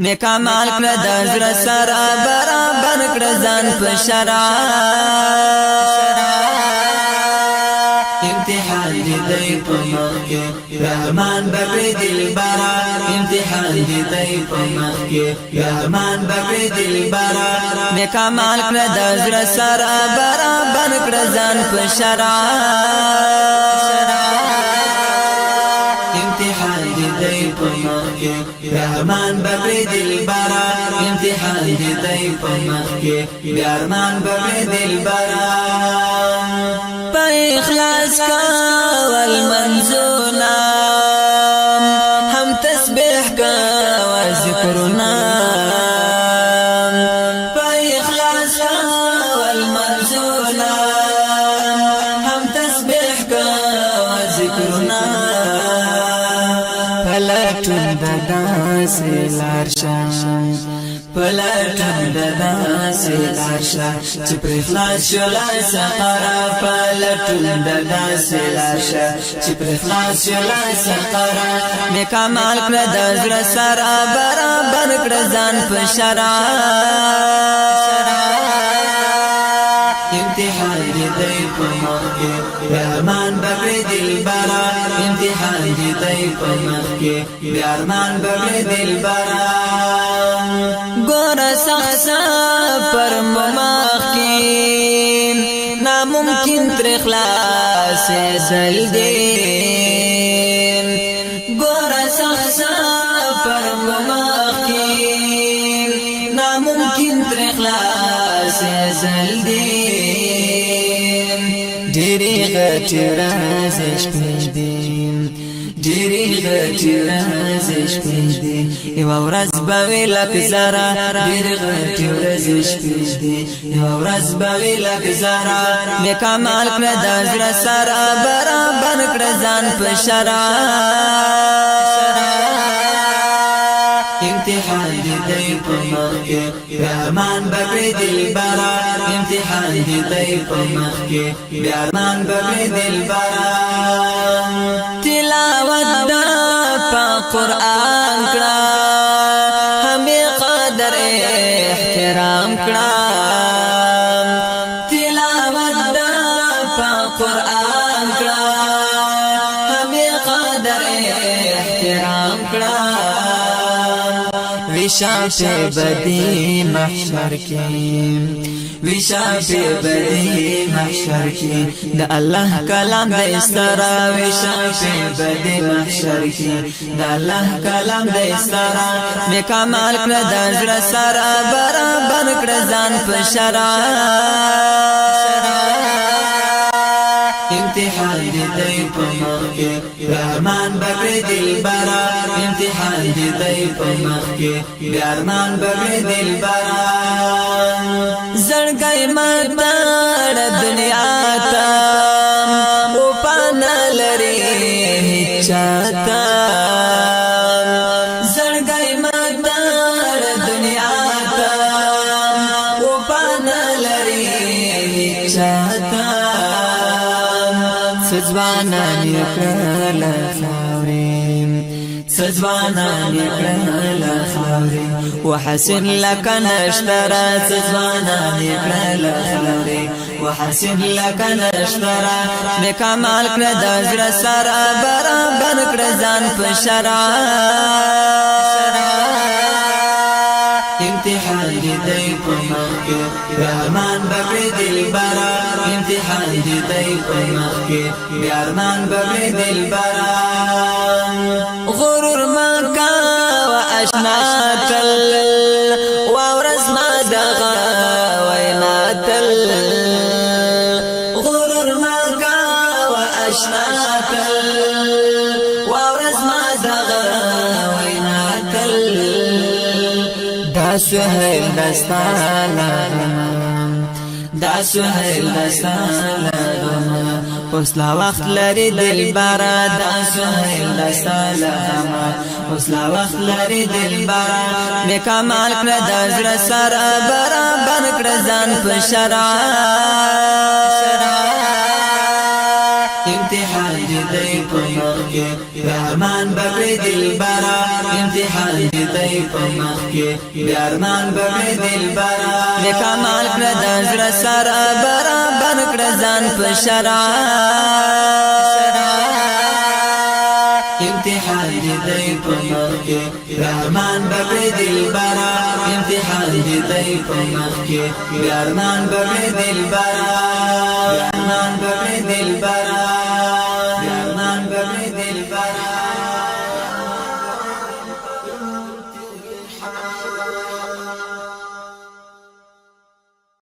نیک اعمال کړه د زړه سره برابر کړه ځان په شرع امتحان دې په مخ کې رحمان بکر دلبرا امتحان دې په مخ کې رحمان بکر دلبرا نیک اعمال کړه د زړه سره برابر کړه ځان په شرع امتحان دې په مخ کې رحمان بکر دلبرا امتحان دې په مخ کې رحمان بکر دلبرا په اخلاص کا والمنزونا هم تسبیح کا وذکرنا په اخلاص کا والمنزونا هم تسبیح کا وذکرنا پلټون داسې لارشان پلټون داسې لارشان چې پر اخلاص شولا سقرا پلټون داسې لارشان چې پر اخلاص شولا سقرا نیک اعمال کړه د زړه سره برابر کړه ځان په شرع امتحان دې په مخ کې رحمان بکر دلبرا امتحان دې په مخ کې رحمان بکر دلبرا ګور سخت پر مخ کې ناممکن تر اخلاص زل دې ګور سخت پر مخ کې ناممکن تر اخلاص زل دې ډېری غټي رازش پېدین ډېری غټي رازش پېدین یو ورځ به لک زرا ډېری غټي رازش پېدین یو ورځ به لک زرا نیک اعمال کړه د زړه سره برابر کړه ځان په شرع امتحان دې په مخ کې رحمان بکر دلبرا امتحان دې په مخ کې رحمان بکر دلبرا تلاوت د قرآن کړه همې قدر احترام کړه تلاوت د قرآن کړه همې قدر احترام کړه وشاف بدی محشر کی وشاف بدی محشر کی دا اللہ کلام دا استرا وشاف بدی محشر کی دا اللہ کلام دا استرا نیک اعمال کړه د زړه سره برابر کړه ځان په شرع امتحان دې په مخ کې رحمان بکر دلبرا امتحان دې په مخ کې رحمان بکر دلبرا زړګي ماته دنیا ته او پانا لري چاته زړګي ماته دنیا ته او پانا لري چاته سجوانا نکړل خاورین سجوانا نکړل خاورین وحسن لك نشترى سجوانا نکړل خاورین وحسن لك نشترى نیک اعمال کړه د زړه سره برابر کړه ځان په شرع امتحان دې په مخ کې رحمان بکر دلبرا امتحان دې په مخ کې رحمان بکر دلبرا غرور ما کا واشنا تل وورز ما دغه وینا تل غرور ما کا واشنا تل وورز ما دغه وینا تل دا سهل دستانا دا سهل دستانا اوسلا وخت لري دلبرا دا سهل دستانا اوسلا وخت لري دلبرا نیک اعمال کړه د زړه سره برابر کړه ځان په شرع امتحان دې په مخ کې رحمان بکر دلبرا امتحان دې دی په مخ کې بیا ارمان به دلبره د کمال کړه د زړه سره برابر کړه ځان په شرع امتحان دی په مخ کې بیا ارمان به دلبره امتحان دی په مخ کې بیا ارمان به دلبره بیا ارمان به دلبره بیا ارمان به دلبره